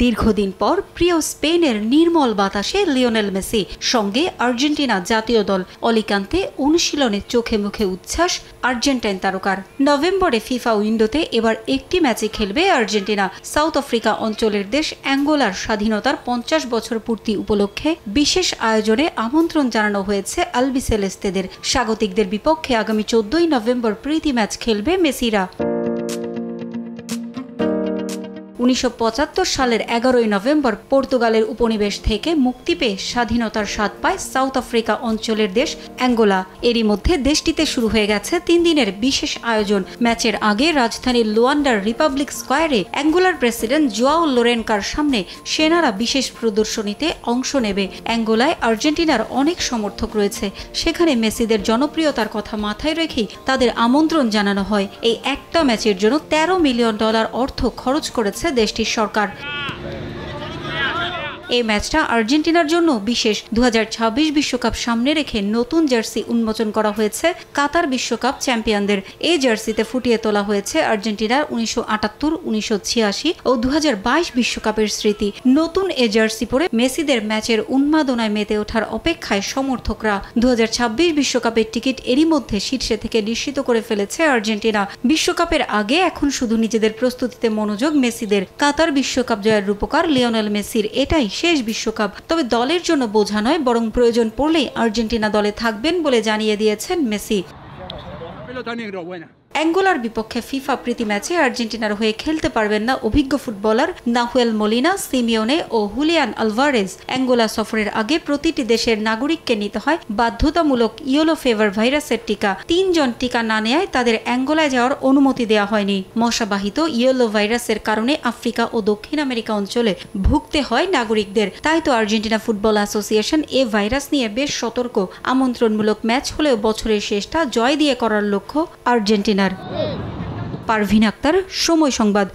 দীর্ঘদিন পর প্রিয় স্পেনের নির্মল বাতাসে লিওনেল মেসি সঙ্গে আর্জেন্টিনা জাতীয় দল অলিকান্তে অনুশীলনে চোখে মুখে উচ্ছ্বাস আর্জেন্টাইন তারকার। নভেম্বরে ফিফা উইন্ডোতে এবার একটি ম্যাচে খেলবে আর্জেন্টিনা। সাউথ আফ্রিকা অঞ্চলের দেশ অ্যাঙ্গোলার স্বাধীনতার 50 বছর পূর্তি উপলক্ষে বিশেষ আয়োজনে আমন্ত্রণ জানানো হয়েছে আলবিসেলেস্তেদের। স্বাগতিকদের বিপক্ষে আগামী 14 নভেম্বর প্রীতি ম্যাচ খেলবে মেসিরা। 1975 সালের 11 নভেম্বর পর্তুগালের উপনিবেশ থেকে মুক্তি পেয়ে স্বাধীনতার স্বাদ পায় সাউথ আফ্রিকা অঞ্চলের দেশ অ্যাঙ্গোলা। এরই মধ্যে দেশটিতে শুরু হয়ে গেছে 3 দিনের বিশেষ আয়োজন। ম্যাচের আগে রাজধানীর লুয়ান্ডার রিপাবলিক স্কয়ারে অ্যাঙ্গোলার প্রেসিডেন্ট জোয়াও লোরেনকার সামনে সেনারা বিশেষ প্রদর্শনীতে অংশ নেবে। অ্যাঙ্গোলায় আর্জেন্টিনার অনেক সমর্থক রয়েছে। সেখানে মেসিদের জনপ্রিয়তার কথা মাথায় রেখেই তাদের আমন্ত্রণ জানানো হয়। এই একটা ম্যাচের জন্য $13 মিলিয়ন অর্থ খরচ করেছে দেশটির সরকার। এই ম্যাচটা আর্জেন্টিনার জন্য বিশেষ। 2026 বিশ্বকাপ সামনে রেখে নতুন জার্সি উন্মোচন করা হয়েছে কাতার বিশ্বকাপ চ্যাম্পিয়নদের। এই জার্সিতে ফুটিয়ে তোলা হয়েছে আর্জেন্টিনার 1978, 1986 ও 2022 বিশ্বকাপের স্মৃতি। নতুন এই জার্সি পরে মেসিদের ম্যাচের উন্মাদনায় মেতে ওঠার অপেক্ষায় সমর্থকরা। 2026 বিশ্বকাপের টিকিট এরই মধ্যে শীর্ষে থেকে নিশ্চিত করে ফেলেছে আর্জেন্টিনা। বিশ্বকাপের আগে এখন শুধু নিজেদের প্রস্তুতিতে মনোযোগ মেসিদের। কাতার বিশ্বকাপ জয়ের রূপকার লিওনেল মেসির এটাই শেষ বিশ্বকাপ। তবে দলের জন্য বোঝা নয়, বরং প্রয়োজন পড়লেই আর্জেন্টিনা দলে থাকবেন বলে জানিয়ে দিয়েছেন মেসি। অ্যাঙ্গোলার বিপক্ষে ফিফা প্রীতি ম্যাচে আর্জেন্টিনার হয়ে খেলতে পারবেন না অভিজ্ঞ ফুটবলার নাহুয়েল মোলিনা, সিমিওনে ও হুলিয়ান আলভারেজ। অ্যাঙ্গোলা সফরের আগে প্রতিটি দেশের নাগরিককে নিতে হয় বাধ্যতামূলক ইয়েলো ফিভার ভাইরাসের টিকা। 3 জন টিকা না নেয় তাদের অ্যাঙ্গোলায় যাওয়ার অনুমতি দেওয়া হয়নি। মশাবাহিত ইয়েলো ভাইরাসের কারণে আফ্রিকা ও দক্ষিণ আমেরিকা অঞ্চলে ভুগতে হয় নাগরিকদের। তাই তো আর্জেন্টিনা ফুটবল অ্যাসোসিয়েশন এ ভাইরাস নিয়ে বেশ সতর্ক। আমন্ত্রণমূলক ম্যাচ হলেও বছরের শেষটা জয় দিয়ে করার লক্ষ্য আর্জেন্টিনার। পারভিন আক্তার, সময় সংবাদ।